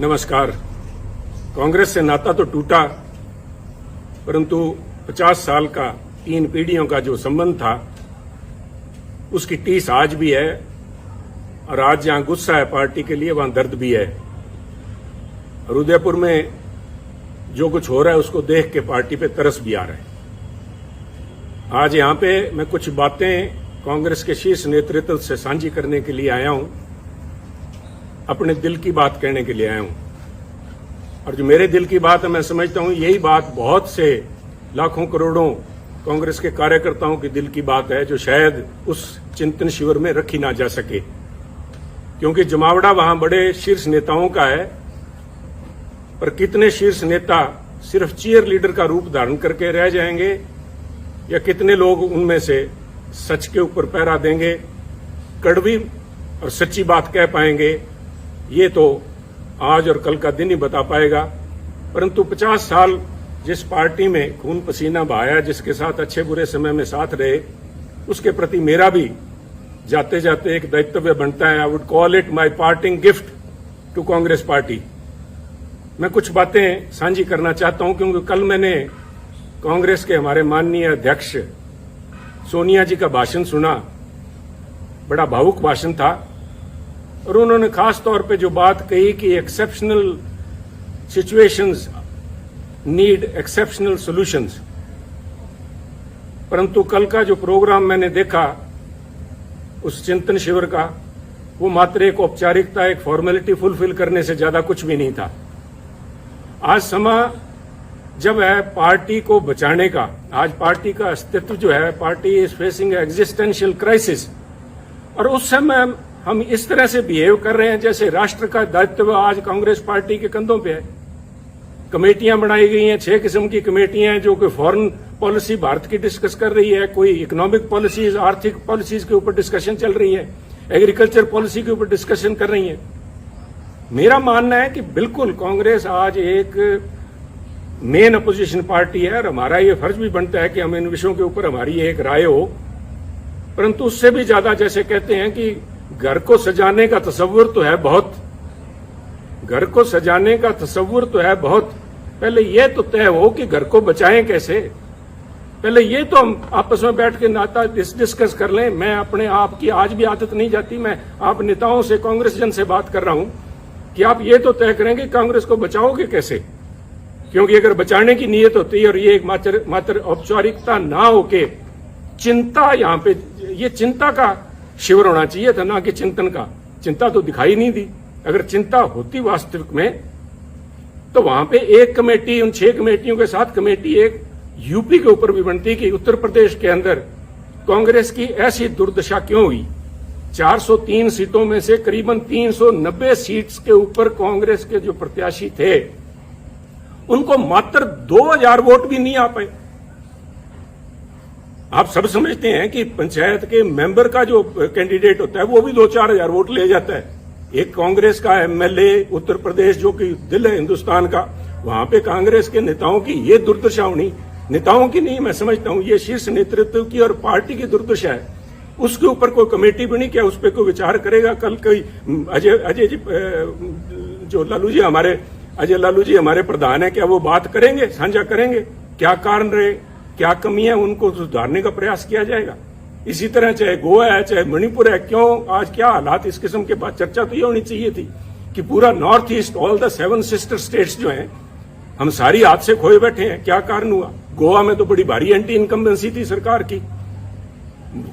नमस्कार। कांग्रेस से नाता तो टूटा, परंतु 50 साल का 3 पीढ़ियों का जो संबंध था उसकी टीस आज भी है। और आज जहां गुस्सा है पार्टी के लिए, वहां दर्द भी है। और उदयपुर में जो कुछ हो रहा है उसको देख के पार्टी पे तरस भी आ रहा है। आज यहां पे मैं कुछ बातें कांग्रेस के शीर्ष नेतृत्व से साझी करने के लिए आया हूं, अपने दिल की बात कहने के लिए आया हूं। और जो मेरे दिल की बात है, मैं समझता हूं यही बात बहुत से लाखों करोड़ों कांग्रेस के कार्यकर्ताओं की दिल की बात है, जो शायद उस चिंतन शिविर में रखी ना जा सके, क्योंकि जमावड़ा वहां बड़े शीर्ष नेताओं का है। पर कितने शीर्ष नेता सिर्फ चीयर लीडर का रूप धारण करके रह जाएंगे, या कितने लोग उनमें से सच के ऊपर पहरा देंगे, कड़वी और सच्ची बात कह पाएंगे, ये तो आज और कल का दिन ही बता पाएगा। परंतु 50 साल जिस पार्टी में खून पसीना बहाया, जिसके साथ अच्छे बुरे समय में साथ रहे, उसके प्रति मेरा भी जाते जाते एक दायित्व बनता है। I would call it my parting gift to Congress party. मैं कुछ बातें साझी करना चाहता हूं, क्योंकि कल मैंने कांग्रेस के हमारे माननीय अध्यक्ष सोनिया जी का भाषण सुना। बड़ा भावुक भाषण था, और उन्होंने खास तौर पे जो बात कही कि exceptional situations need exceptional solutions. परंतु कल का जो प्रोग्राम मैंने देखा उस चिंतन शिविर का, वो मात्र एक औपचारिकता, एक फॉर्मेलिटी फुलफिल करने से ज्यादा कुछ भी नहीं था। आज समय जब है पार्टी को बचाने का, आज पार्टी का अस्तित्व जो है, party is facing existential crisis, और उस समय हम इस तरह से बिहेव कर रहे हैं जैसे राष्ट्र का दायित्व आज कांग्रेस पार्टी के कंधों पे है। कमेटियां बनाई गई हैं, 6 किस्म की कमेटियां हैं, जो कि फॉरेन पॉलिसी भारत की डिस्कस कर रही है, कोई इकोनॉमिक पॉलिसीज, आर्थिक पॉलिसीज के ऊपर डिस्कशन चल रही है, एग्रीकल्चर पॉलिसी के ऊपर डिस्कशन कर रही है। मेरा मानना है कि बिल्कुल कांग्रेस आज एक मेन अपोजिशन पार्टी है, और हमारा ये फर्ज भी बनता है कि हम इन विषयों के ऊपर हमारी एक राय हो। परंतु उससे भी ज्यादा, जैसे कहते हैं कि घर को सजाने का तस्वुर तो है बहुत, घर को सजाने का तस्वुर तो है बहुत, पहले ये तो तय हो कि घर को बचाएं कैसे। पहले ये तो हम आपस में बैठ के नाता डिस्कस कर लें। मैं अपने आप की आज भी आदत नहीं जाती, मैं आप नेताओं से, कांग्रेस जन से बात कर रहा हूं कि आप ये तो तय करेंगे कांग्रेस को बचाओगे कैसे, क्योंकि अगर बचाने की नीयत होती है और ये एक मात्र औपचारिकता ना होके चिंता, यहां पे ये चिंता का शिविर होना चाहिए था, ना कि चिंतन का। चिंता तो दिखाई नहीं दी। अगर चिंता होती वास्तविक में, तो वहां पे एक कमेटी, उन 6 कमेटियों के साथ कमेटी एक यूपी के ऊपर भी बनती कि उत्तर प्रदेश के अंदर कांग्रेस की ऐसी दुर्दशा क्यों हुई। 403 सीटों में से करीबन 390 सीट्स के ऊपर कांग्रेस के जो प्रत्याशी थे, उनको मात्र 2000 वोट भी नहीं आ पाए। आप सब समझते हैं कि पंचायत के मेंबर का जो कैंडिडेट होता है वो भी 2-4 हजार वोट ले जाता है। एक कांग्रेस का एमएलए उत्तर प्रदेश, जो कि दिल है हिंदुस्तान का, वहां पे कांग्रेस के नेताओं की ये दुर्दशा होनी, नेताओं की नहीं, मैं समझता हूं ये शीर्ष नेतृत्व की और पार्टी की दुर्दशा है। उसके ऊपर कोई कमेटी बनी, क्या उस पर कोई विचार करेगा? कल कोई अजय जी, जो लालू जी हमारे, अजय लालू जी हमारे प्रधान है, क्या वो बात करेंगे, साझा करेंगे क्या कारण रहे, क्या कमियां, उनको सुधारने का प्रयास किया जाएगा? इसी तरह चाहे गोवा है, चाहे मणिपुर है, क्यों आज क्या हालात, इस किस्म के बाद चर्चा तो ये होनी चाहिए थी कि पूरा north east, all the 7 sister states जो हैं, हम सारी हाथ से खोए बैठे हैं। क्या कारण हुआ? गोवा में तो बड़ी भारी एंटी इनकम्बेंसी थी सरकार की,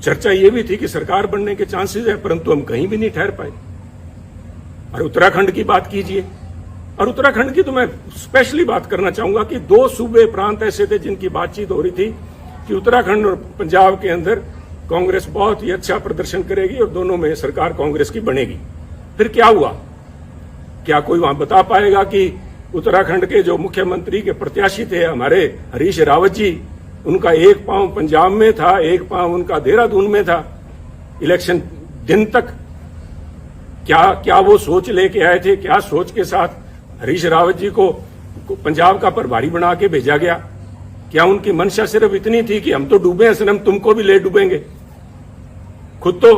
चर्चा ये भी थी कि सरकार बनने के चांसेस है, परंतु हम कहीं भी नहीं ठहर पाए। और उत्तराखंड की बात कीजिए, और उत्तराखंड की तो मैं स्पेशली बात करना चाहूंगा कि 2 सूबे प्रांत ऐसे थे जिनकी बातचीत हो रही थी कि उत्तराखंड और पंजाब के अंदर कांग्रेस बहुत ही अच्छा प्रदर्शन करेगी और दोनों में सरकार कांग्रेस की बनेगी। फिर क्या हुआ? क्या कोई वहां बता पाएगा कि उत्तराखंड के जो मुख्यमंत्री के प्रत्याशी थे हमारे हरीश रावत जी, उनका एक पांव पंजाब में था, एक पांव उनका देहरादून में था इलेक्शन दिन तक। क्या वो सोच लेके आए थे? क्या सोच के साथ हरीश रावत जी को पंजाब का प्रभारी बना के भेजा गया? क्या उनकी मंशा सिर्फ इतनी थी कि हम तो डूबे हैं सनम, तुमको भी ले डूबेंगे? खुद तो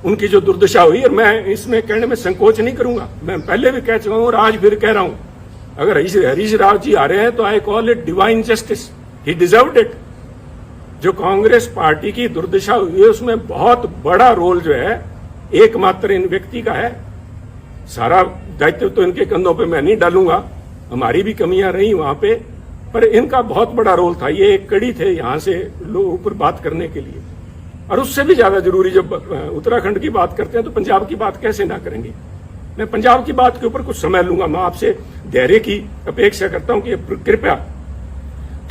उनकी जो दुर्दशा हुई, और मैं इसमें कहने में संकोच नहीं करूंगा, मैं पहले भी कह चुका हूं और आज फिर कह रहा हूं, अगर हरीश राव जी आ रहे हैं तो I call it divine justice, he deserved it. जो कांग्रेस पार्टी की दुर्दशा हुई है उसमें बहुत बड़ा रोल जो है एकमात्र इन व्यक्ति का है। सारा दायित्व तो इनके कंधों पे मैं नहीं डालूंगा, हमारी भी कमियां रही वहां पे, पर इनका बहुत बड़ा रोल था। ये एक कड़ी थे यहां से लोगों पर बात करने के लिए। और उससे भी ज्यादा जरूरी, जब उत्तराखंड की बात करते हैं तो पंजाब की बात कैसे ना करेंगे। मैं पंजाब की बात के ऊपर कुछ समय लूंगा। मैं आपसे धैर्य की अपेक्षा करता हूं कि कृपया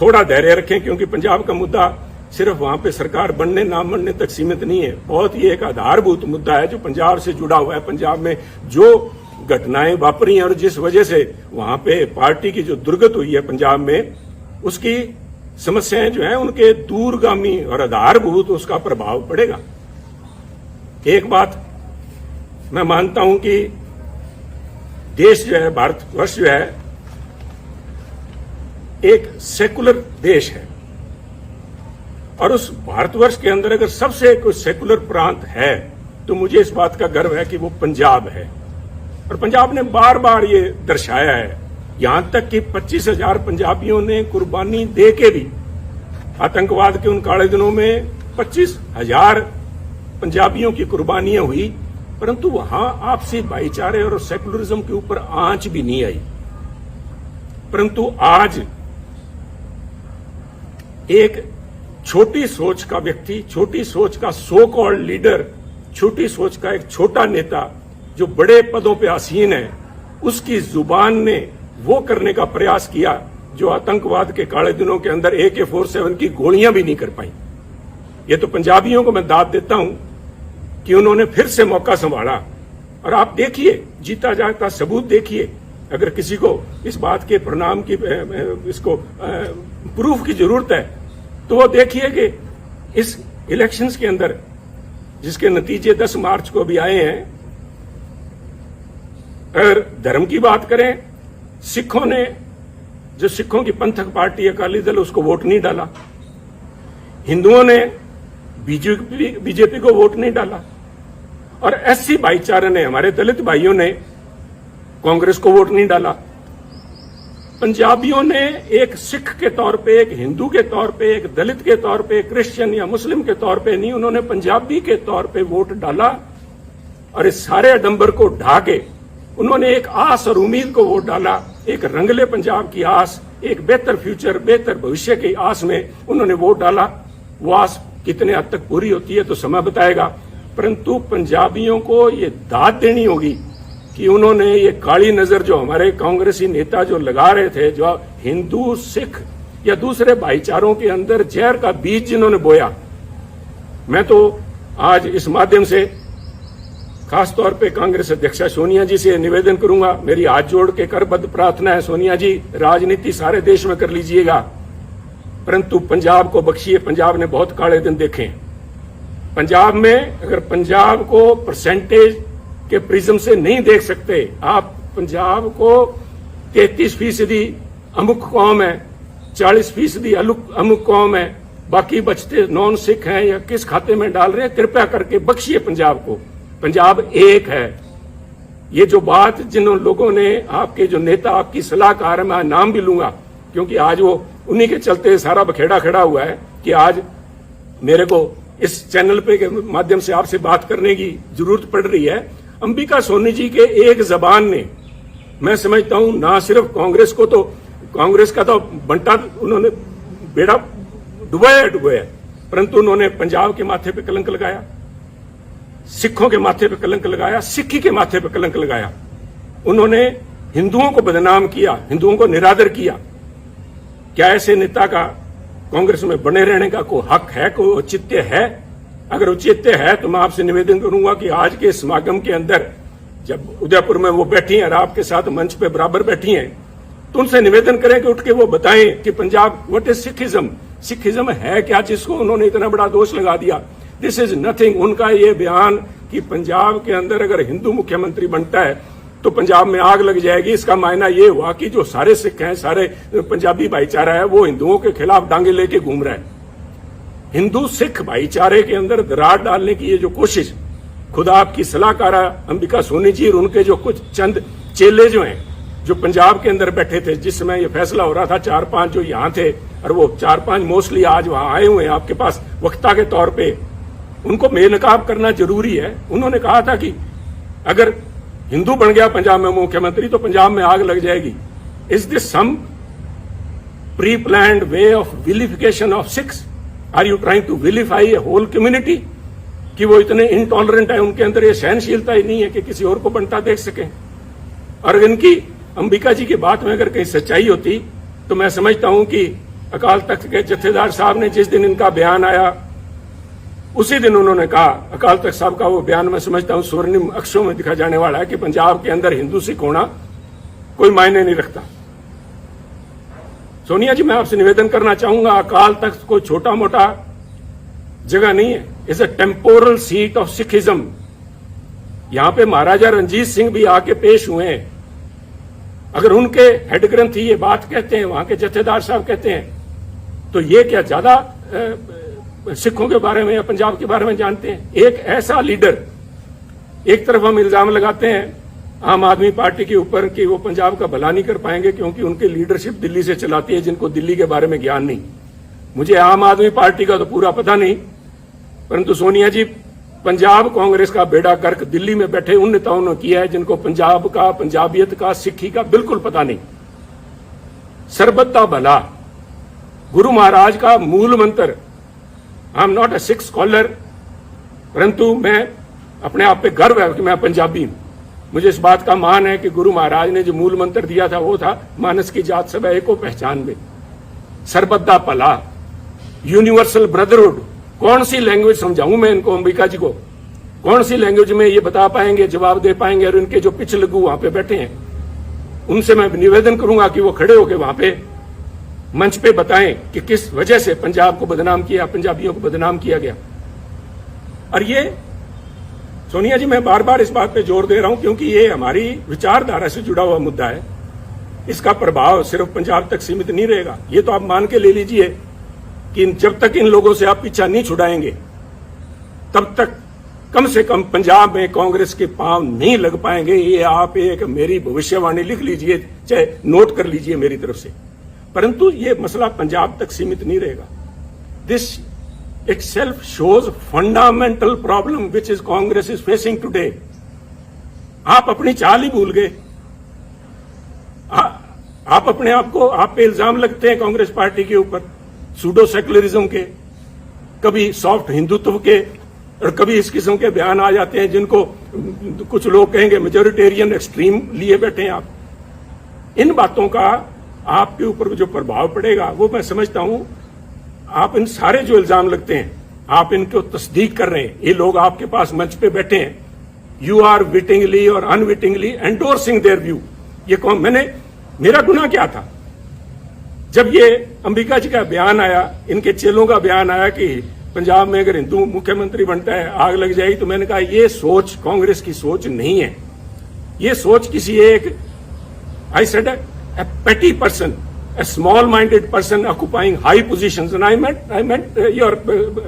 थोड़ा धैर्य रखें, क्योंकि पंजाब का मुद्दा सिर्फ वहां पे सरकार बनने ना बनने तक सीमित नहीं है। बहुत ही एक आधारभूत मुद्दा है जो पंजाब से जुड़ा हुआ है। पंजाब में जो घटनाएं वापरी हैं और जिस वजह से वहां पे पार्टी की जो दुर्गत हुई है पंजाब में, उसकी समस्याएं जो हैं उनके दूरगामी और आधारभूत उसका प्रभाव पड़ेगा। एक बात मैं मानता हूं कि देश जो है, भारतवर्ष जो है, एक सेकुलर देश है, और उस भारतवर्ष के अंदर अगर सबसे कोई सेकुलर प्रांत है तो मुझे इस बात का गर्व है कि वो पंजाब है। और पंजाब ने बार बार ये दर्शाया है, यहां तक कि 25,000 पंजाबियों ने कुर्बानी दे के भी, आतंकवाद के उन काले दिनों में 25,000 पंजाबियों की कुर्बानियां हुई, परंतु वहां आपसी भाईचारे और सेकुलरिज्म के ऊपर आंच भी नहीं आई। परंतु आज एक छोटी सोच का व्यक्ति, छोटी सोच का सो कॉल्ड लीडर, छोटी सोच का एक छोटा नेता जो बड़े पदों पे आसीन है, उसकी जुबान ने वो करने का प्रयास किया जो आतंकवाद के काले दिनों के अंदर AK-47 की गोलियां भी नहीं कर पाई। ये तो पंजाबियों को मैं दाद देता हूं कि उन्होंने फिर से मौका संभाला। और आप देखिए, जीता जागता सबूत देखिए। अगर किसी को इस बात के परिणाम की, इसको प्रूफ की जरूरत है तो वो देखिए कि इस इलेक्शंस के अंदर, जिसके नतीजे 10 मार्च को भी आए हैं, अगर धर्म की बात करें, सिखों ने, जो सिखों की पंथक पार्टी अकाली दल, उसको वोट नहीं डाला। हिंदुओं ने बीजेपी को वोट नहीं डाला, और SC भाईचारे ने, हमारे दलित भाइयों ने कांग्रेस को वोट नहीं डाला। पंजाबियों ने एक सिख के तौर पे, एक हिंदू के तौर पे, एक दलित के तौर पे, क्रिश्चियन या मुस्लिम के तौर पे नहीं, उन्होंने पंजाबी के तौर पे वोट डाला। और इस सारे आडंबर को ढा के उन्होंने एक आस और उम्मीद को वोट डाला, एक रंगले पंजाब की आस, एक बेहतर फ्यूचर, बेहतर भविष्य की आस में उन्होंने वोट डाला। वो आस कितने हद तक पूरी होती है तो समय बताएगा, परंतु पंजाबियों को ये दाद देनी होगी कि उन्होंने ये काली नजर जो हमारे कांग्रेसी नेता जो लगा रहे थे, जो हिंदू, सिख या दूसरे भाईचारों के अंदर जहर का बीज जिन्होंने बोया, मैं तो आज इस माध्यम से खासतौर पे कांग्रेस अध्यक्षा सोनिया जी से निवेदन करूंगा, मेरी हाथ जोड़ के करबद्ध प्रार्थना है, सोनिया जी, राजनीति सारे देश में कर लीजिएगा, परंतु पंजाब को बख्शिए। पंजाब ने बहुत काले दिन देखे। पंजाब में अगर पंजाब को परसेंटेज के प्रिज्म से नहीं देख सकते आप, पंजाब को 33% अमुक कौम है, 40% अमुक कौम है, बाकी बचते नॉन सिख हैं या किस खाते में डाल रहे हैं, कृपया करके बख्शिए पंजाब को। पंजाब एक है। ये जो बात जिन लोगों ने, आपके जो नेता, आपकी सलाहकार है, मैं नाम भी लूंगा क्योंकि आज वो उन्हीं के चलते सारा बखेड़ा खड़ा हुआ है कि आज मेरे को इस चैनल पे के माध्यम से आपसे बात करने की जरूरत पड़ रही है। अंबिका सोनी जी के एक जबान ने, मैं समझता हूं, ना सिर्फ कांग्रेस को, तो कांग्रेस का तो बंटा उन्होंने बेड़ा डुबाया, परंतु उन्होंने पंजाब के माथे पे कलंक लगाया, सिखों के माथे पे कलंक लगाया, सिक्खी के माथे पे कलंक लगाया। उन्होंने हिंदुओं को बदनाम किया, हिंदुओं को निरादर किया। क्या ऐसे नेता का कांग्रेस में बने रहने का कोई हक है, कोई औचित्य है? अगर औचित्य है तो मैं आपसे निवेदन करूंगा कि आज के समागम के अंदर, जब उदयपुर में वो बैठी हैं और आपके साथ मंच पे बराबर बैठी हैं, तो उनसे निवेदन करें कि उठ के वो बताएं कि Punjab, what is Sikhism, Sikhism है क्या, जिसको उन्होंने इतना बड़ा दोष लगा दिया। This is nothing. उनका ये बयान कि पंजाब के अंदर अगर हिंदू मुख्यमंत्री बनता है तो पंजाब में आग लग जाएगी, इसका मायना ये हुआ कि जो सारे सिख हैं, सारे पंजाबी भाईचारा है, वो हिंदुओं के खिलाफ डांगे लेके घूम रहा है। हिंदू सिख भाईचारे के अंदर दरार डालने की ये जो कोशिश खुद आपकी सलाहकार अंबिका सोनी जी और उनके जो कुछ चंद चेले जो हैं, जो पंजाब के अंदर बैठे थे जिस समय ये फैसला हो रहा था, 4-5 जो यहाँ थे और वो 4-5 मोस्टली आज वहां आए हुए हैं आपके पास वक्ता के तौर पे, उनको बेनकाब करना जरूरी है। उन्होंने कहा था कि अगर हिंदू बन गया पंजाब में मुख्यमंत्री तो पंजाब में आग लग जाएगी। Is this some pre planned way of vilification of Sikhs? Are you trying to vilify a whole community? कि वो इतने इनटॉलरेंट है, उनके अंदर ये सहनशीलता ही नहीं है कि किसी और को बनता देख सकें। और इनकी अंबिका जी की बात में अगर कहीं सच्चाई होती तो मैं समझता हूं कि अकाल तख्त के जत्थेदार साहब ने जिस दिन इनका बयान आया उसी दिन उन्होंने कहा, अकाल तख्त साहब का वो बयान मैं समझता हूं स्वर्णिम अक्षरों में दिखा जाने वाला है कि पंजाब के अंदर हिंदू सिख होना कोई मायने नहीं रखता। सोनिया जी, मैं आपसे निवेदन करना चाहूंगा, अकाल तख्त कोई छोटा मोटा जगह नहीं है, is a temporal seat of Sikhism. यहां पे महाराजा रणजीत सिंह भी आके पेश हुए हैं। अगर उनके हेड ग्रंथी ये बात कहते हैं, वहां के जत्थेदार साहब कहते हैं, तो ये क्या ज्यादा सिखों के बारे में या पंजाब के बारे में जानते हैं? एक ऐसा लीडर, एक तरफ हम इल्जाम लगाते हैं आम आदमी पार्टी के ऊपर कि वो पंजाब का भला नहीं कर पाएंगे क्योंकि उनकी लीडरशिप दिल्ली से चलाती है, जिनको दिल्ली के बारे में ज्ञान नहीं। मुझे आम आदमी पार्टी का तो पूरा पता नहीं, परंतु सोनिया जी, पंजाब कांग्रेस का बेड़ा गर्क दिल्ली में बैठे उन नेताओं ने किया है जिनको पंजाब का, पंजाबियत का, सिक्खी का बिल्कुल पता नहीं। सरबत दा भला गुरु महाराज का मूल मंत्र। I am not a Sikh scholar, परंतु मैं अपने आप पे गर्व है कि मैं पंजाबी हूं। मुझे इस बात का मान है कि गुरु महाराज ने जो मूल मंत्र दिया था वो था मानस की जात सब एको पहचान में, सरबत दा भला, यूनिवर्सल ब्रदरहुड। कौन सी लैंग्वेज समझाऊं मैं इनको, अंबिका जी को? कौन सी लैंग्वेज में ये बता पाएंगे, जवाब दे पाएंगे? और इनके जो पिछ लगू वहां पे बैठे हैं उनसे मैं निवेदन करूंगा कि वो खड़े होकर वहां पे मंच पे बताएं कि किस वजह से पंजाब को बदनाम किया, पंजाबियों को बदनाम किया गया। और ये सोनिया जी, मैं बार बार इस बात पे जोर दे रहा हूं क्योंकि ये हमारी विचारधारा से जुड़ा हुआ मुद्दा है। इसका प्रभाव सिर्फ पंजाब तक सीमित नहीं रहेगा। ये तो आप मान के ले लीजिए कि जब तक इन लोगों से आप पीछा नहीं छुड़ाएंगे तब तक कम से कम पंजाब में कांग्रेस के पांव नहीं लग पाएंगे। ये आप एक मेरी भविष्यवाणी लिख लीजिए, चाहे नोट कर लीजिए मेरी तरफ से। परंतु ये मसला पंजाब तक सीमित नहीं रहेगा। This itself shows fundamental problem which is Congress is facing today. आप अपनी चाल ही भूल गए। आप अपने आप को, आप पे इल्जाम लगते हैं कांग्रेस पार्टी के ऊपर सूडो सेकुलरिज्म के, कभी सॉफ्ट हिंदुत्व के, और कभी इस किस्म के बयान आ जाते हैं जिनको कुछ लोग कहेंगे मेजोरिटेरियन एक्सट्रीम लिए बैठे हैं आप। इन बातों का आपके ऊपर जो प्रभाव पड़ेगा वो मैं समझता हूं, आप इन सारे जो इल्जाम लगते हैं आप इनको तस्दीक कर रहे हैं। ये लोग आपके पास मंच पे बैठे हैं, यू आर विटिंगली और अनविटिंगली एंडोर्सिंग देयर व्यू। ये कौन, मेरा गुनाह क्या था? जब ये अंबिका जी का बयान आया, इनके चेलों का बयान आया कि पंजाब में अगर हिंदू मुख्यमंत्री बनता है आग लग जाएगी, तो मैंने कहा ये सोच कांग्रेस की सोच नहीं है। ये सोच किसी एक, I said a petty person, a small-minded person occupying high positions, and I meant your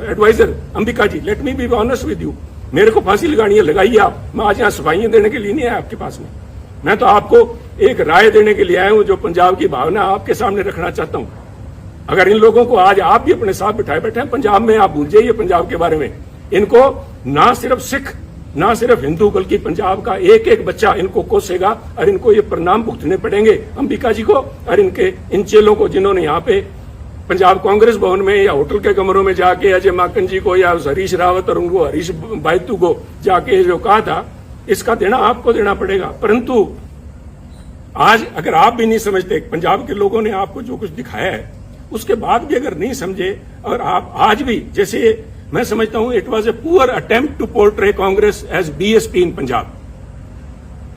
advisor, Ambika ji. Let me be honest with you. मेरे को फांसी लगानी है, लगाइए आप। मैं आज यहाँ सफाइयां देने के लिए नहीं आया आपके पास में। मैं तो आपको एक राय देने के लिए आया हूँ, जो पंजाब की भावना आपके सामने रखना चाहता हूँ। अगर इन लोगों को आज आप भी अपने साथ बिठाए बैठे हैं पंजाब में, आप भूल जाइए पंजाब के बारे में। इनको ना सिर्फ सिख, ना सिर्फ हिंदू, बल्कि पंजाब का एक एक बच्चा इनको कोसेगा और इनको ये परिणाम भुगतने पड़ेंगे, अंबिका जी को और इनके इन चेलों को, जिन्होंने यहाँ पे पंजाब कांग्रेस भवन में या होटल के कमरों में जाके अजय माकन जी को या हरीश रावत और उनको हरीश बायतू को जाके जो कहा था, इसका देना आपको देना पड़ेगा। परंतु आज अगर आप भी नहीं समझते, पंजाब के लोगों ने आपको जो कुछ दिखाया है उसके बाद भी अगर नहीं समझे, और आप आज भी, जैसे मैं समझता हूं it was a poor attempt to portray Congress as BSP in Punjab.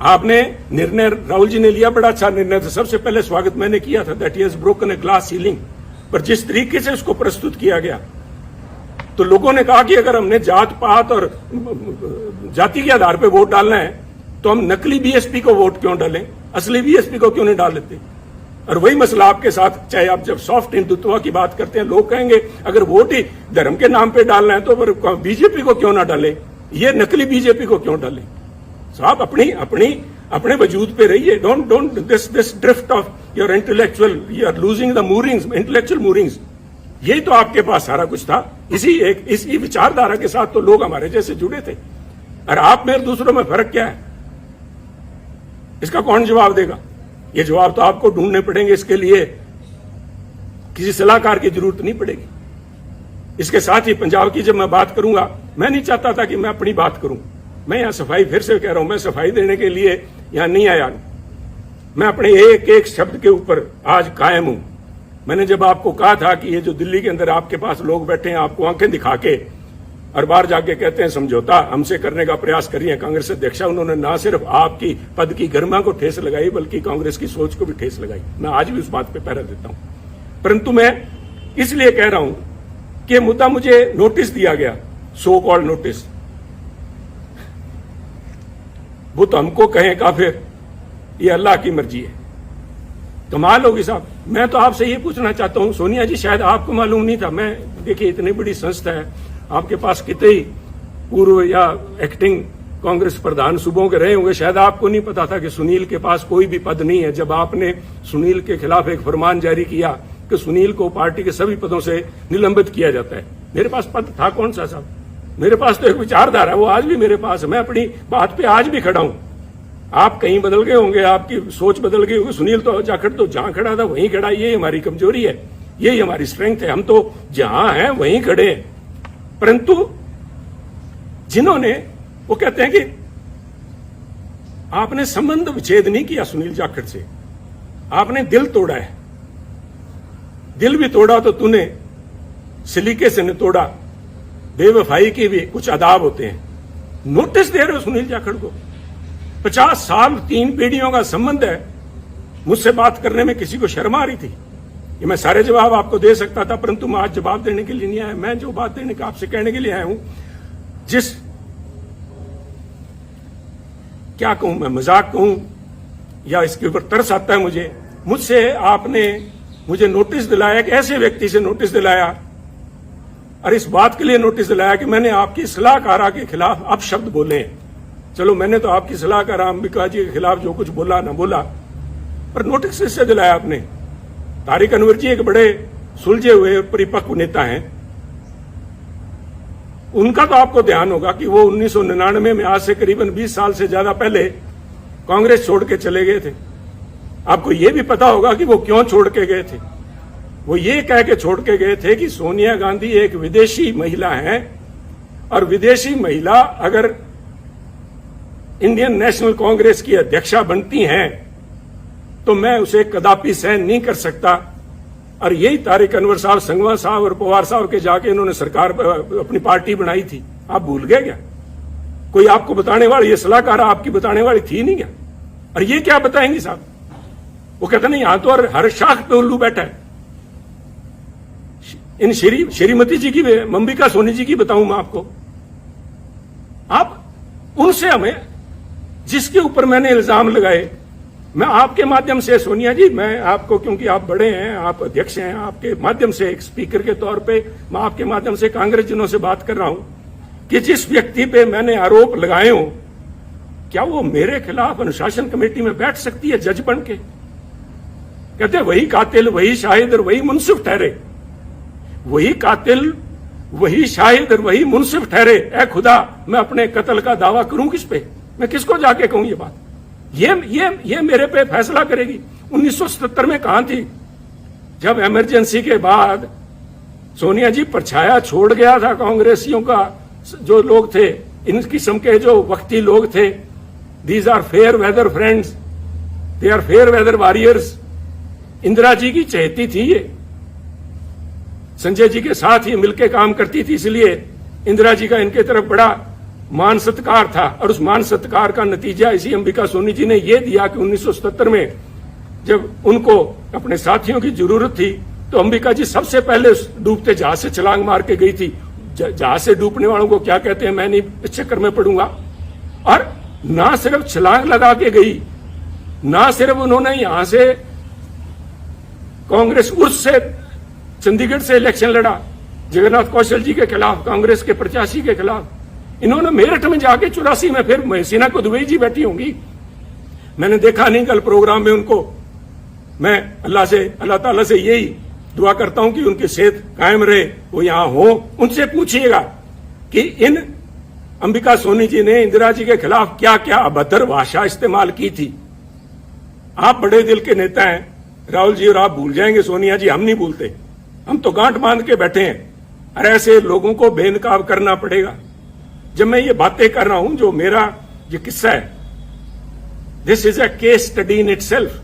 आपने निर्णय, राहुल जी ने लिया, बड़ा अच्छा निर्णय था, सबसे पहले स्वागत मैंने किया था, that he has broken a glass ceiling. पर जिस तरीके से उसको प्रस्तुत किया गया, तो लोगों ने कहा कि अगर हमने जात पात और जाति के आधार पर वोट डालना है तो हम नकली बीएसपी को वोट क्यों डालें, असली बीएसपी को क्यों नहीं डाल लेते? और वही मसला आपके साथ, चाहे आप जब सॉफ्ट हिंदुत्व की बात करते हैं, लोग कहेंगे अगर वोट ही धर्म के नाम पे डालना है तो फिर बीजेपी को क्यों ना डालें। ये नकली बीजेपी को क्यों डालें? साहब अपने वजूद पे रहिए। Don't this drift of your intellectual, you are losing the moorings, intellectual moorings. यही तो आपके पास सारा कुछ था। इसी विचारधारा के साथ तो लोग हमारे जैसे जुड़े थे। और आप में दूसरों में फर्क क्या है, इसका कौन जवाब देगा? ये जवाब तो आपको ढूंढने पड़ेंगे। इसके लिए किसी सलाहकार की जरूरत नहीं पड़ेगी। इसके साथ ही पंजाब की जब मैं बात करूंगा, मैं नहीं चाहता था कि मैं अपनी बात करूं। मैं यहां सफाई फिर से कह रहा हूं, मैं सफाई देने के लिए यहां नहीं आया। मैं अपने एक एक शब्द के ऊपर आज कायम हूं। मैंने जब आपको कहा था कि ये जो दिल्ली के अंदर आपके पास लोग बैठे हैं, आपको आंखें दिखा के और बाहर जाके कहते हैं समझौता हमसे करने का प्रयास करिए कांग्रेस अध्यक्षा, उन्होंने ना सिर्फ आपकी पद की गरिमा को ठेस लगाई बल्कि कांग्रेस की सोच को भी ठेस लगाई। मैं आज भी उस बात पे पहरा देता हूं। परंतु मैं इसलिए कह रहा हूं कि मुद्दा मुझे नोटिस दिया गया, सो कॉल्ड नोटिस, वो तो हमको कहें काफिर, ये अल्लाह की मर्जी है। कमाल होगी साहब। मैं तो आपसे ये पूछना चाहता हूं, सोनिया जी शायद आपको मालूम नहीं था, मैं देखिए इतनी बड़ी संस्था है, आपके पास कितने ही पूर्व या एक्टिंग कांग्रेस प्रधान सूबों के रहे होंगे, शायद आपको नहीं पता था कि सुनील के पास कोई भी पद नहीं है। जब आपने सुनील के खिलाफ एक फरमान जारी किया कि सुनील को पार्टी के सभी पदों से निलंबित किया जाता है, मेरे पास पद था कौन सा साहब? मेरे पास तो एक विचारधारा है, वो आज भी मेरे पास है। मैं अपनी बात पे आज भी खड़ा हूं। आप कहीं बदल गए होंगे, आपकी सोच बदल गई होगी। सुनील तो जाखड़ तो जहां खड़ा था वहीं खड़ा। ये हमारी कमजोरी है, यही हमारी स्ट्रेंथ है। हम तो जहां हैं वहीं खड़े हैं। परंतु जिन्होंने, वो कहते हैं कि आपने संबंध विच्छेद नहीं किया सुनील जाखड़ से, आपने दिल तोड़ा है। दिल भी तोड़ा तो तूने सलीके से न तोड़ा। बेवफाई के भी कुछ आदाब होते हैं। नोटिस दे रहे हो सुनील जाखड़ को? 50 साल 3 पीढ़ियों का संबंध है। मुझसे बात करने में किसी को शर्म आ रही थी? ये मैं सारे जवाब आपको दे सकता था, परंतु मैं आज जवाब देने के लिए नहीं आया। मैं जो बात देने का आपसे कहने के लिए आया हूं, जिस क्या कहूं मैं, मजाक कहूं या इसके ऊपर तरस आता है मुझे, मुझसे आपने मुझे नोटिस दिलाया कि ऐसे व्यक्ति से नोटिस दिलाया, और इस बात के लिए नोटिस दिलाया कि मैंने आपकी सलाहकारा के खिलाफ अपशब्द बोले। चलो मैंने तो आपकी सलाहकार अंबिका जी के खिलाफ जो कुछ बोला ना बोला, पर नोटिस इससे दिलाया आपने। तारिक अनवर जी एक बड़े सुलझे हुए परिपक्व नेता हैं। उनका तो आपको ध्यान होगा कि वो 1999 में, आज से करीबन 20 साल से ज्यादा पहले, कांग्रेस छोड़ के चले गए थे। आपको यह भी पता होगा कि वो क्यों छोड़ के गए थे। वो ये कह के छोड़ के गए थे कि सोनिया गांधी एक विदेशी महिला है, और विदेशी महिला अगर इंडियन नेशनल कांग्रेस की अध्यक्षा बनती हैं तो मैं उसे कदापि सहन नहीं कर सकता। और यही तारिक अनवर साहब, संगवा साहब और पवार साहब के जाके इन्होंने सरकार अपनी पार्टी बनाई थी। आप भूल गए क्या? कोई आपको बताने वाली, ये सलाहकार आपकी बताने वाली थी नहीं क्या? और ये क्या बताएंगी साहब? वो कहते नहीं, यहां तो और हर शाख पे उल्लू बैठा है। इन श्रीमती जी की, अंबिका सोनी जी की बताऊं मैं आपको। आप उनसे, हमें जिसके ऊपर मैंने इल्जाम लगाए, मैं आपके माध्यम से, सोनिया जी, मैं आपको, क्योंकि आप बड़े हैं, आप अध्यक्ष हैं, आपके माध्यम से एक स्पीकर के तौर पे मैं आपके माध्यम से कांग्रेस जनों से बात कर रहा हूं कि जिस व्यक्ति पे मैंने आरोप लगाए हो, क्या वो मेरे खिलाफ अनुशासन कमेटी में बैठ सकती है जज बन के? कहते वही कातिल, वही शाहिद और वही मुंसिफ ठहरे। वही कातिल, वही शाहिद और वही मुंसिफ ठहरे। ए खुदा, मैं अपने कत्ल का दावा करूं किस पे? मैं किसको जाके कहूं ये बात? ये मेरे पे फैसला करेगी। 1977 में कहां थी जब इमरजेंसी के बाद सोनिया जी परछाया छोड़ गया था कांग्रेसियों का? जो लोग थे, इन किस्म के जो वक्ती लोग थे, these are fair weather friends, they are fair weather warriors. Indira ji की चहेती थी ये, संजय जी के साथ ही मिलकर काम करती थी, इसलिए इंदिरा जी का इनके तरफ बड़ा मान सत्कार था। और उस मान सत्कार का नतीजा इसी अंबिका सोनी जी ने यह दिया कि 1977 में जब उनको अपने साथियों की जरूरत थी, तो अंबिका जी सबसे पहले उस डूबते जहाज से छलांग मार के गई थी। जहाज से डूबने वालों को क्या कहते हैं मैं नहीं इस चक्कर में पड़ूंगा। और ना सिर्फ छलांग लगा के गई, ना सिर्फ उन्होंने यहां से कांग्रेस उर्स से चंडीगढ़ से इलेक्शन लड़ा जगन्नाथ कौशल जी के खिलाफ, कांग्रेस के प्रत्याशी के खिलाफ, इन्होंने मेरठ में जाके 84 में फिर महसीना को दुबई जी बैठी होंगी, मैंने देखा नहीं कल प्रोग्राम में उनको। मैं अल्लाह ताला से यही दुआ करता हूं कि उनकी सेहत कायम रहे, वो यहां हो। उनसे पूछिएगा कि इन अंबिका सोनी जी ने इंदिरा जी के खिलाफ क्या क्या अभद्र भाषा इस्तेमाल की थी। आप बड़े दिल के नेता हैं राहुल जी, और आप भूल जाएंगे सोनिया जी, हम नहीं भूलते, हम तो गांठ बांध के बैठे हैं। और ऐसे लोगों को बेनकाब करना पड़ेगा। जब मैं ये बातें कर रहा हूं, जो मेरा ये किस्सा है, this is a case study in itself,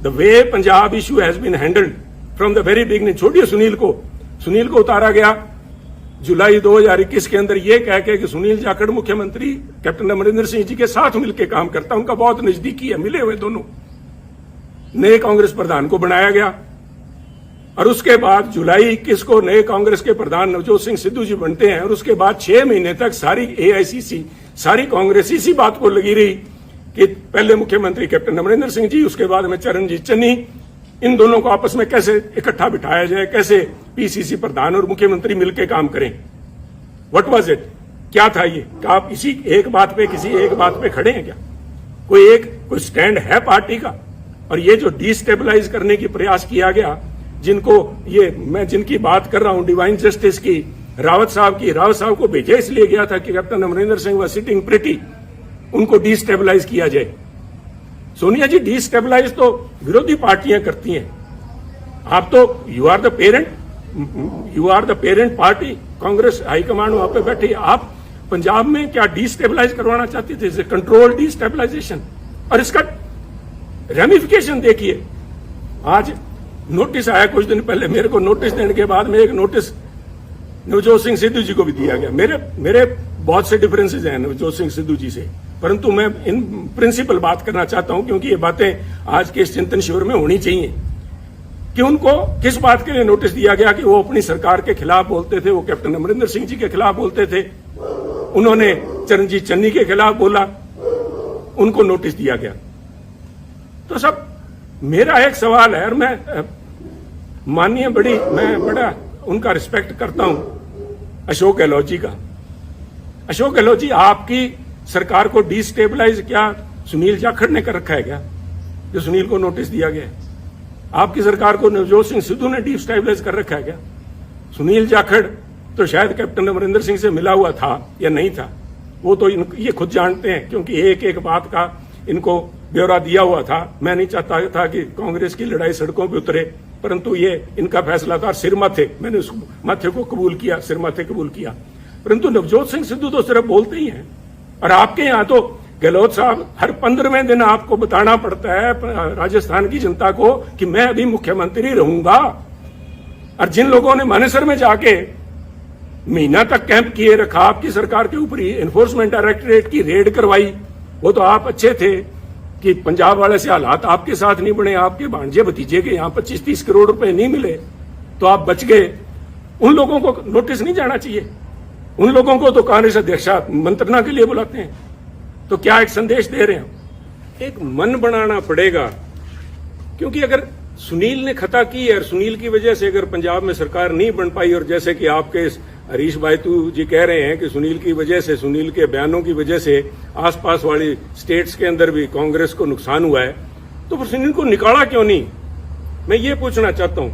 the way Punjab issue has been handled from the very beginning. छोड़िए सुनील को उतारा गया जुलाई 2021 के अंदर ये कह के कि सुनील जाखड़ मुख्यमंत्री कैप्टन अमरिंदर सिंह जी के साथ मिलकर काम करता, उनका बहुत नजदीकी है, मिले हुए दोनों। नए कांग्रेस प्रधान को बनाया गया और उसके बाद जुलाई 21 को नए कांग्रेस के प्रधान नवजोत सिंह सिद्धू जी बनते हैं। और उसके बाद 6 महीने तक सारी एआईसीसी, सारी कांग्रेस इसी बात को लगी रही कि पहले मुख्यमंत्री कैप्टन अमरिंदर सिंह जी, उसके बाद में चरणजीत चन्नी, इन दोनों को आपस में कैसे इकट्ठा बिठाया जाए, कैसे पीसीसी प्रधान और मुख्यमंत्री मिलकर काम करें। व्हाट वाज इट, क्या था ये? क्या आप इसी एक बात पे, किसी एक बात पे खड़े हैं क्या? कोई स्टैंड है पार्टी का? और ये जो डिस्टेबलाइज करने की प्रयास किया गया, मैं जिनकी बात कर रहा हूं, डिवाइन जस्टिस की, रावत साहब को भेजा इसलिए गया था कि कैप्टन अमरिंदर सिंह व सिटिंग प्रिटी, उनको डिस्टेबलाइज किया जाए। सोनिया जी, डिस्टेबलाइज तो विरोधी पार्टियां करती हैं, आप तो you are the parent party, Congress high command वहां पे बैठी, आप पंजाब में क्या डिस्टेबलाइज करवाना चाहती थे? Control destabilisation. और इसका रेमिफिकेशन देखिए, आज नोटिस आया कुछ दिन पहले, मेरे को नोटिस देने के बाद में एक नोटिस नवजोत सिंह सिद्धू जी को भी दिया गया। मेरे बहुत से डिफरेंसेज हैं नवजोत सिंह सिद्धू जी से, परंतु मैं इन प्रिंसिपल बात करना चाहता हूं, क्योंकि ये बातें आज के इस चिंतन शिविर में होनी चाहिए कि उनको किस बात के लिए नोटिस दिया गया कि वो अपनी सरकार के खिलाफ बोलते थे, वो कैप्टन अमरिंदर सिंह जी के खिलाफ बोलते थे, उन्होंने चरणजीत चन्नी के खिलाफ बोला, उनको नोटिस दिया गया। तो सब मेरा एक सवाल है, और मैं बड़ा उनका रिस्पेक्ट करता हूं, अशोक गहलोत जी का। अशोक गहलोत जी, आपकी सरकार को डिस्टेबलाइज क्या सुनील जाखड़ ने कर रखा है क्या, जो सुनील को नोटिस दिया गया है? आपकी सरकार को नवजोत सिंह सिद्धू ने डिस्टेबलाइज कर रखा है क्या? सुनील जाखड़ तो शायद कैप्टन अमरिंदर सिंह से मिला हुआ था या नहीं था, वो तो ये खुद जानते हैं, क्योंकि एक एक बात का इनको ब्यौरा दिया हुआ था। मैं नहीं चाहता था कि कांग्रेस की लड़ाई सड़कों पर उतरे, परंतु ये इनका फैसला था। सिर माथे, मैंने उस माथे को कबूल किया, सिर माथे कबूल किया, परंतु नवजोत सिंह सिद्धू तो सिर्फ बोलते ही हैं। और आपके यहां तो गहलोत साहब हर 15वें दिन आपको बताना पड़ता है राजस्थान की जनता को कि मैं अभी मुख्यमंत्री रहूंगा। और जिन लोगों ने मानेसर में जाके महीना तक कैंप किए रखा, आपकी सरकार के ऊपर एनफोर्समेंट डायरेक्टरेट की रेड करवाई, वो तो आप अच्छे थे कि पंजाब वाले से हालात आपके साथ नहीं बने, आपके भांजे भतीजे के यहां 25-30 करोड़ रुपए नहीं मिले तो आप बच गए। उन लोगों को नोटिस नहीं जाना चाहिए? उन लोगों को तो कांग्रेस अध्यक्ष मंत्रणा के लिए बुलाते हैं। तो क्या एक संदेश दे रहे हैं? एक मन बनाना पड़ेगा, क्योंकि अगर सुनील ने खता की है और सुनील की वजह से अगर पंजाब में सरकार नहीं बन पाई, और जैसे कि आपके हरीश बायतू जी कह रहे हैं कि सुनील की वजह से, सुनील के बयानों की वजह से आसपास वाली स्टेट्स के अंदर भी कांग्रेस को नुकसान हुआ है, तो फिर सुनील को निकाला क्यों नहीं? मैं ये पूछना चाहता हूं।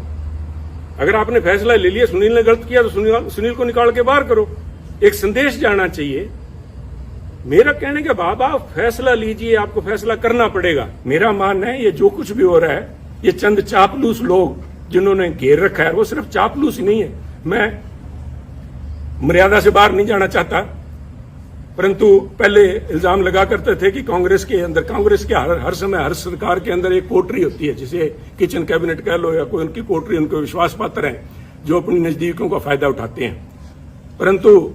अगर आपने फैसला ले लिया, सुनील ने गलत किया, तो सुनील को निकाल के बाहर करो। एक संदेश जाना चाहिए। मेरा कहने के बाद आप फैसला लीजिए, आपको फैसला करना पड़ेगा। मेरा मानना है ये जो कुछ भी हो रहा है, ये चंद चापलूस लोग जिन्होंने घेर रखा है, वो सिर्फ चापलूस ही नहीं है। मैं मर्यादा से बाहर नहीं जाना चाहता, परंतु पहले इल्जाम लगा करते थे कि कांग्रेस के हर समय हर सरकार के अंदर एक कोटरी होती है, जिसे किचन कैबिनेट कह लो या कोई उनकी कोटरी, उनके विश्वास पात्र हैं जो अपनी नजदीकियों का फायदा उठाते हैं। परंतु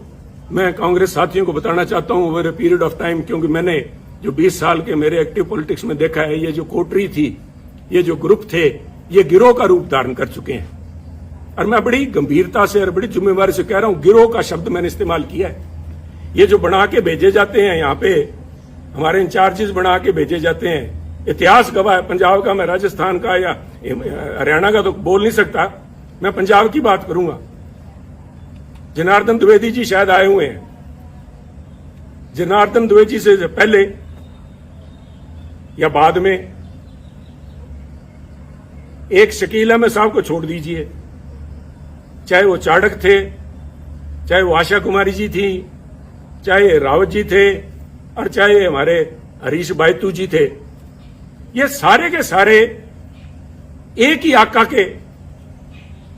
मैं कांग्रेस साथियों को बताना चाहता हूं, over a period of time, क्योंकि मैंने जो 20 साल के मेरे एक्टिव पॉलिटिक्स में देखा है, ये जो कोटरी थी, ये जो ग्रुप थे, ये गिरोह का रूप धारण कर चुके हैं। और मैं बड़ी गंभीरता से और बड़ी जिम्मेवारी से कह रहा हूं, गिरोह का शब्द मैंने इस्तेमाल किया है। ये जो बना के भेजे जाते हैं यहाँ पे, हमारे इंचार्जेस बना के भेजे जाते हैं, इतिहास गवाह है पंजाब का, मैं राजस्थान का या हरियाणा का तो बोल नहीं सकता, मैं पंजाब की बात करूंगा। जनार्दन द्विवेदी जी शायद आए हुए हैं, जनार्दन द्विवेदी से पहले या बाद में एक शकील अहमद साहब को छोड़ दीजिए, चाहे वो चाणक्य थे, चाहे वो आशा कुमारी जी थी, चाहे रावत जी थे, और चाहे हमारे हरीश बायतू जी थे, ये सारे के सारे एक ही आका के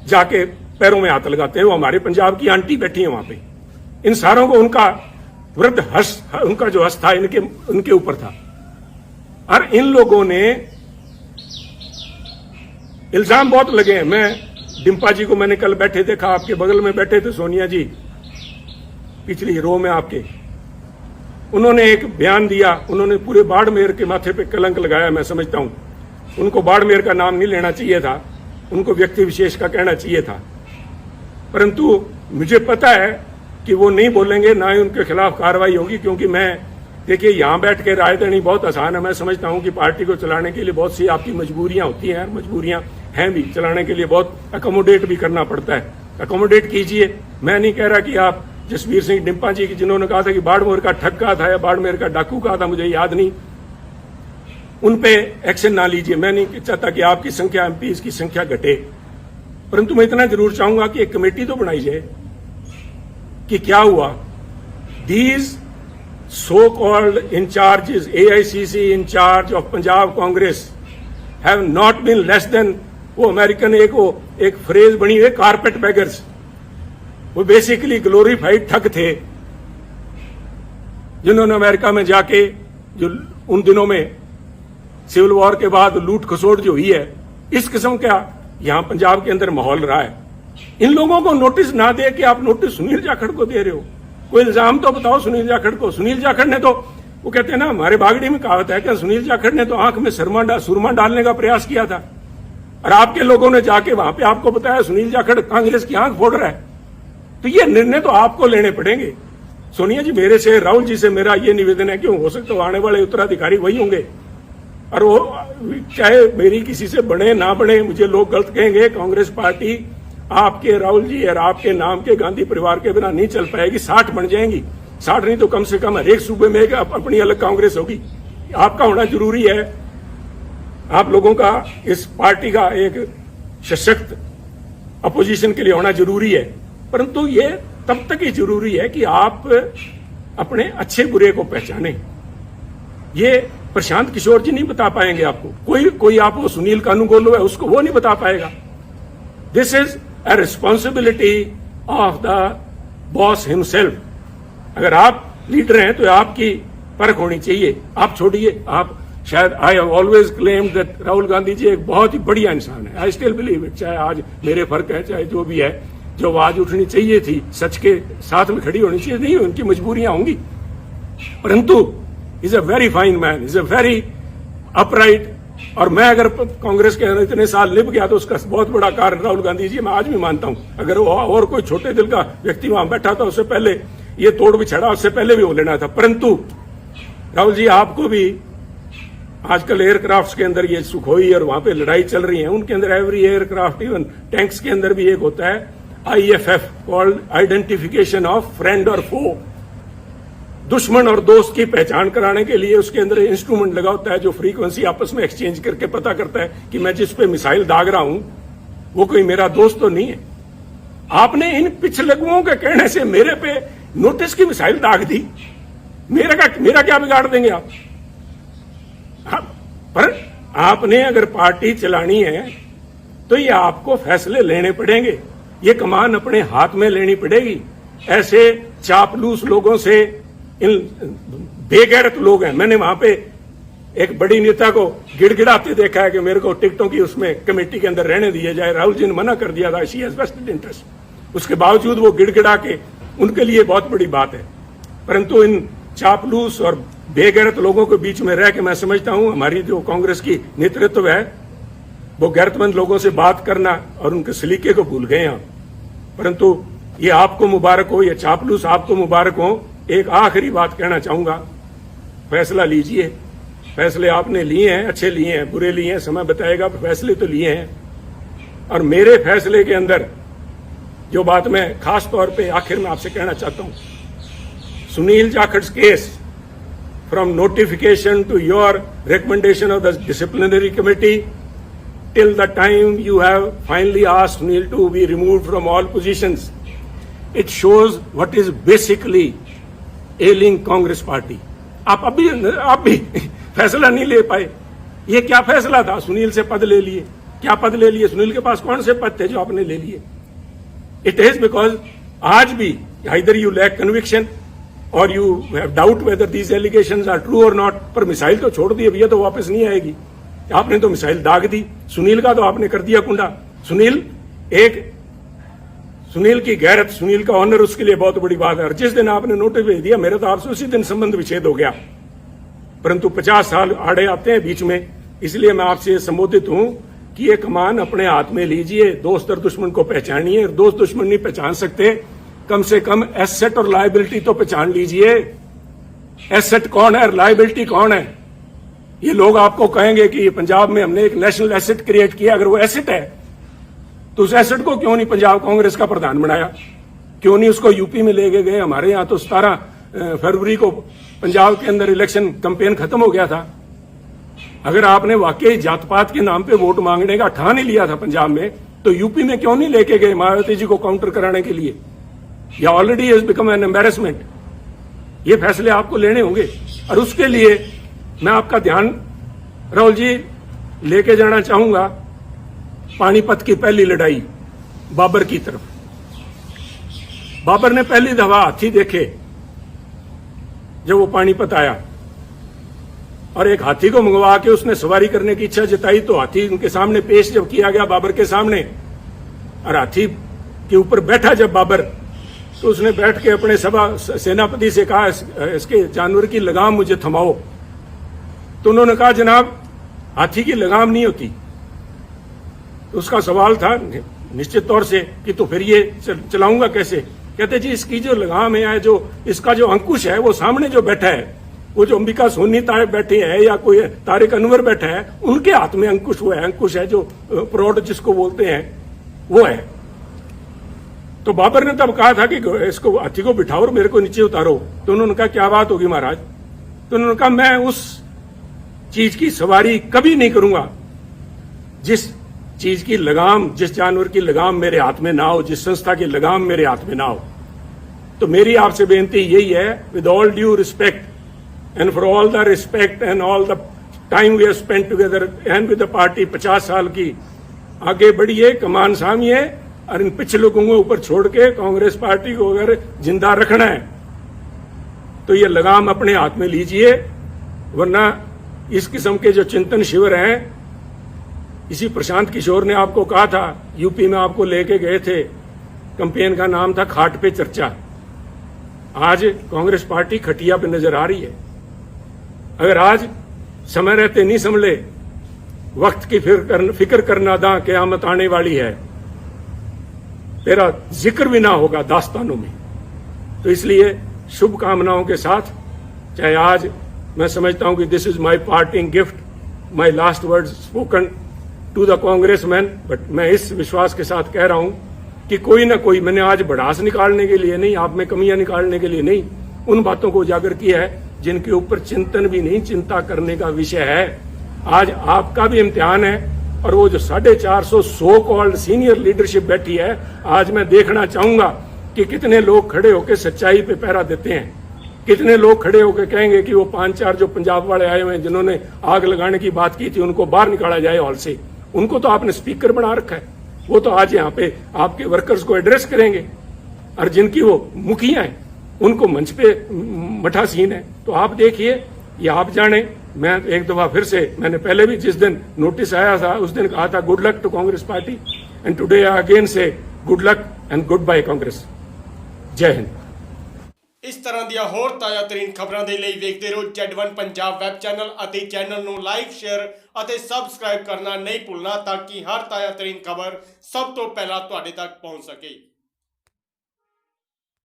जाके पैरों में हाथ लगाते हैं। वो हमारे पंजाब की आंटी बैठी है वहां पे, इन सारों को उनका वृद्ध हर्ष, उनका जो हर्ष था उनके ऊपर था। और इन लोगों ने इल्जाम बहुत लगे हैं। मैं डिम्पा जी को मैंने कल बैठे देखा, आपके बगल में बैठे थे सोनिया जी, पिछली रो में आपके, उन्होंने एक बयान दिया, उन्होंने पूरे बाड़मेर के माथे पे कलंक लगाया। मैं समझता हूं उनको बाड़मेर का नाम नहीं लेना चाहिए था, उनको व्यक्ति विशेष का कहना चाहिए था, परंतु मुझे पता है कि वो नहीं बोलेंगे, ना ही उनके खिलाफ कार्रवाई होगी। क्योंकि मैं, देखिए, यहां बैठ के राय देनी बहुत आसान है। मैं समझता हूं कि पार्टी को चलाने के लिए बहुत सी आपकी मजबूरियां होती हैं, मजबूरियां हैं भी, चलाने के लिए बहुत अकोमोडेट भी करना पड़ता है। अकोमोडेट कीजिए। मैं नहीं कह रहा कि आप जसबीर सिंह डिम्पा जी की, जिन्होंने कहा था कि बाड़मेर का ठग्गा था या बाड़मेर का डाकू कहा था, मुझे याद नहीं, उन पे एक्शन ना लीजिए। मैं नहीं चाहता कि आपकी संख्या, एमपीज की संख्या घटे, परंतु मैं इतना जरूर चाहूंगा कि एक कमेटी तो बनाई जाए कि क्या हुआ। These so called incharges, AICC incharge of Punjab Congress have not been less than, वो अमेरिकन एक फ्रेज बनी है, कारपेट बैगर्स। वो बेसिकली ग्लोरीफाइड ठग थे, जिन्होंने अमेरिका में जाके, जो उन दिनों में सिविल वॉर के बाद लूट खसोट जो हुई है, इस किस्म का यहां पंजाब के अंदर माहौल रहा है। इन लोगों को नोटिस ना दे के आप नोटिस सुनील जाखड़ को दे रहे हो। कोई इल्जाम तो बताओ सुनील जाखड़ को। सुनील जाखड़ ने तो, वो कहते हैं ना, हमारे बागड़ी में कहावत है कि सुनील जाखड़ ने तो आंख में सुरमा डालने का प्रयास किया था, और आपके लोगों ने जाके वहां पे आपको बताया सुनील जाखड़ कांग्रेस की आंख फोड़ रहा है। तो ये निर्णय तो आपको लेने पड़ेंगे। सोनिया जी, मेरे से, राहुल जी से मेरा ये निवेदन है कि हो सकता है आने वाले उत्तराधिकारी वही होंगे, और वो चाहे मेरी किसी से बने ना बने, मुझे लोग गलत कहेंगे, कांग्रेस पार्टी आपके, राहुल जी और आपके नाम के गांधी परिवार के बिना नहीं चल पाएगी। 60 बन जाएंगी, 60 नहीं तो कम से कम हर एक सूबे में एक अपनी अलग कांग्रेस होगी। आपका होना जरूरी है, आप लोगों का इस पार्टी का एक सशक्त अपोजिशन के लिए होना जरूरी है, परंतु ये तब तक ही जरूरी है कि आप अपने अच्छे बुरे को पहचाने। ये प्रशांत किशोर जी नहीं बता पाएंगे आपको, कोई आप वो सुनील कानूनगोलो है उसको वो नहीं बता पाएगा। This is a responsibility of the boss himself. अगर आप लीडर हैं तो आपकी परख होनी चाहिए। आप छोड़िए, आप शायद, I have always claimed that Rahul Gandhi ji एक बहुत ही बढ़िया इंसान है। आई स्टिल बिलीव इट, चाहे आज मेरे फर्क है, चाहे जो भी है, जो आवाज उठनी चाहिए थी, सच के साथ में खड़ी होनी चाहिए, नहीं उनकी मजबूरियां होंगी, परंतु is a very fine man, is a very upright. और मैं अगर कांग्रेस के इतने साल निभ गया तो उसका बहुत बड़ा कारण राहुल गांधी जी, मैं आज भी मानता हूं। अगर वो और कोई छोटे दिल का व्यक्ति वहां बैठा था, उससे पहले ये तोड़ बिछड़ा, उससे पहले भी हो लेना था। परंतु राहुल जी, आपको भी आजकल एयरक्राफ्ट के अंदर ये सुखोई और वहां पे लड़ाई चल रही है, उनके अंदर एवरी एयरक्राफ्ट, इवन टैंक्स के अंदर भी एक होता है IFF, called identification of friend और फो। दुश्मन और दोस्त की पहचान कराने के लिए उसके अंदर इंस्ट्रूमेंट लगा होता है, जो फ्रीक्वेंसी आपस में एक्सचेंज करके पता करता है कि मैं जिस पे मिसाइल दाग रहा हूं वो कोई मेरा दोस्त तो नहीं है। आपने इन पिछलगुओं के कहने से मेरे पे नोटिस की मिसाइल दाग दी, मेरा क्या बिगाड़ देंगे आप? पर आपने अगर पार्टी चलानी है तो ये आपको फैसले लेने पड़ेंगे, ये कमान अपने हाथ में लेनी पड़ेगी। ऐसे चापलूस लोगों से, इन बेगैरत लोग हैं। मैंने वहां पे एक बड़ी नेता को गिड़गिड़ाते देखा है कि मेरे को टिकटों की उसमें कमेटी के अंदर रहने दिया जाए। राहुल जी ने मना कर दिया था, शी हैज वेस्टेड इंटरेस्ट। उसके बावजूद वो गिड़गिड़ा के, उनके लिए बहुत बड़ी बात है। परंतु इन चापलूस और बेगैरत लोगों के बीच में रह के मैं समझता हूं हमारी जो कांग्रेस की नेतृत्व है वो गैरतमंद लोगों से बात करना और उनके सलीके को भूल गए हैं। परंतु ये आपको मुबारक हो, ये चापलूस आपको मुबारक हो। एक आखिरी बात कहना चाहूंगा, फैसला लीजिए। फैसले आपने लिए हैं, अच्छे लिए हैं, बुरे लिए हैं, समय बताएगा, फैसले तो लिए हैं। और मेरे फैसले के अंदर जो बात मैं खास तौर पे आखिर में आपसे कहना चाहता हूं, Sunil Jakhat's case, from notification to your recommendation of the disciplinary committee till the time you have finally asked Sunil to be removed from all positions, it shows what is basically ailing Congress party. आप भी फैसला नहीं ले पाए। ये क्या फैसला था? सुनील से पद ले लिए। क्या पद ले लिए? सुनील के पास कौन से पद थे जो आपने ले लिए? इट इज बिकॉज आज भी आइदर यू लैक कन्विक्शन और you have doubt whether these allegations are true और नॉट। पर मिसाइल तो छोड़ दी, भैया तो वापस नहीं आएगी। आपने तो मिसाइल दाग दी। सुनील का तो आपने कर दिया कुंडा। सुनील की गैरत, सुनील का ऑनर उसके लिए बहुत बड़ी बात है। और जिस दिन आपने नोटिस भेज दिया, मेरा तो आपसे उसी दिन संबंध विच्छेद हो गया। परंतु 50 साल आड़े आते हैं बीच में, इसलिए मैं आपसे संबोधित हूं कि ये कमान अपने हाथ में लीजिए, दोस्त और दुश्मन को पहचानिए। दोस्त दुश्मन नहीं पहचान सकते, कम से कम एसेट और लायबिलिटी तो पहचान लीजिए। एसेट कौन है, लायबिलिटी कौन है? ये लोग आपको कहेंगे कि पंजाब में हमने एक नेशनल एसेट क्रिएट किया। अगर वो एसेट है तो उस एसेट को क्यों नहीं पंजाब कांग्रेस का प्रधान बनाया? क्यों नहीं उसको यूपी में ले गए? हमारे यहां तो 17 फरवरी को पंजाब के अंदर इलेक्शन कैंपेन खत्म हो गया था। अगर आपने वाकई जात पात के नाम पे वोट मांगने का ठान ही लिया था पंजाब में, तो यूपी में क्यों नहीं लेके गए मायावती जी को काउंटर कराने के लिए? या already has become an embarrassment. ये फैसले आपको लेने होंगे और उसके लिए मैं आपका ध्यान, राहुल जी, लेके जाना चाहूंगा पानीपत की पहली लड़ाई बाबर की तरफ। बाबर ने पहली दफा हाथी देखे जब वो पानीपत आया और एक हाथी को मंगवा के उसने सवारी करने की इच्छा जताई। तो हाथी उनके सामने पेश जब किया गया बाबर के सामने, और हाथी के ऊपर बैठा जब बाबर, तो उसने बैठ के अपने सेनापति से कहा, इसके जानवर की लगाम मुझे थमाओ। तो उन्होंने कहा, जनाब हाथी की लगाम नहीं होती। तो उसका सवाल था निश्चित तौर से कि तो फिर ये चलाऊंगा कैसे? कहते जी इसकी जो लगाम है, जो इसका जो अंकुश है, वो सामने जो बैठा है, वो जो अंबिका सोनी तारे बैठे हैं या कोई तारिक अनवर बैठा है, उनके हाथ में अंकुश वो है। अंकुश है जो प्रौढ़ जिसको बोलते हैं, वो है। तो बाबर ने तब कहा था कि इसको हाथी को बिठाओ और मेरे को नीचे उतारो। तो उन्होंने कहा क्या बात होगी महाराज? तो उन्होंने कहा मैं उस चीज की सवारी कभी नहीं करूंगा जिस चीज की लगाम, जिस जानवर की लगाम मेरे हाथ में ना हो, जिस संस्था की लगाम मेरे हाथ में ना हो। तो मेरी आपसे बेनती यही है, with all due respect and for all the respect and all the time we have spent together and with the party, 50 साल की, आगे बढ़िए, कमान सामिए और इन पिछले लोगों को ऊपर छोड़ के कांग्रेस पार्टी को अगर जिंदा रखना है तो ये लगाम अपने हाथ में लीजिए। वरना इस किस्म के जो चिंतन शिविर हैं, इसी प्रशांत किशोर ने आपको कहा था, यूपी में आपको लेके गए थे, कैंपेन का नाम था खाट पे चर्चा। आज कांग्रेस पार्टी खटिया पे नजर आ रही है। अगर आज समय रहते नहीं संभले, वक्त की फिक्र करना दा क़यामत आने वाली है, तेरा जिक्र भी ना होगा दास्तानों में। तो इसलिए शुभकामनाओं के साथ, चाहे आज मैं समझता हूं कि this is my parting gift, my last word spoken to the Congressman, but मैं इस विश्वास के साथ कह रहा हूं कि कोई ना कोई, मैंने आज भड़ास निकालने के लिए नहीं, आप में कमियां निकालने के लिए नहीं, उन बातों को उजागर किया है जिनके ऊपर चिंतन भी नहीं, चिंता करने का विषय है। आज आपका भी इम्तिहान है। और वो जो 450 सो कॉल्ड सीनियर लीडरशिप बैठी है, आज मैं देखना चाहूंगा कि कितने लोग खड़े होकर सच्चाई पे पहरा देते हैं, कितने लोग खड़े होकर कहेंगे कि वो 5-4 जो पंजाब वाले आए हुए हैं जिन्होंने आग लगाने की बात की थी, उनको बाहर निकाला जाए हॉल से। उनको तो आपने स्पीकर बना रखा है, वो तो आज यहाँ पे आपके वर्कर्स को एड्रेस करेंगे, और जिनकी वो मुखिया है उनको मंच पे मठासीन है। तो आप देखिए, ये आप जाने। मैं एक दफा फिर से, मैंने पहले भी जिस दिन नोटिस आया था उस दिन कहा था good luck to Congress party, and today I again say good luck and good bye Congress. जय हिंद। इस तरह ਦੀਆਂ ਹੋਰ ਤਾਜ਼ਾ ਤਰੀਨ ਖਬਰਾਂ ਦੇ ਲਈ ਵੇਖਦੇ ਰਹੋ Z1 ਪੰਜਾਬ ਵੈਬ ਚੈਨਲ ਅਤੇ ਚੈਨਲ ਨੂੰ ਲਾਈਕ, ਸ਼ੇਅਰ ਅਤੇ ਸਬਸਕ੍ਰਾਈਬ ਕਰਨਾ ਨਹੀਂ ਭੁੱਲਣਾ, ਤਾਂ ਕਿ ਹਰ ਤਾਜ਼ਾ ਤਰੀਨ ਖਬਰ ਸਭ ਤੋਂ ਪਹਿਲਾਂ ਤੁਹਾਡੇ ਤੱਕ ਪਹੁੰਚ ਸਕੇ।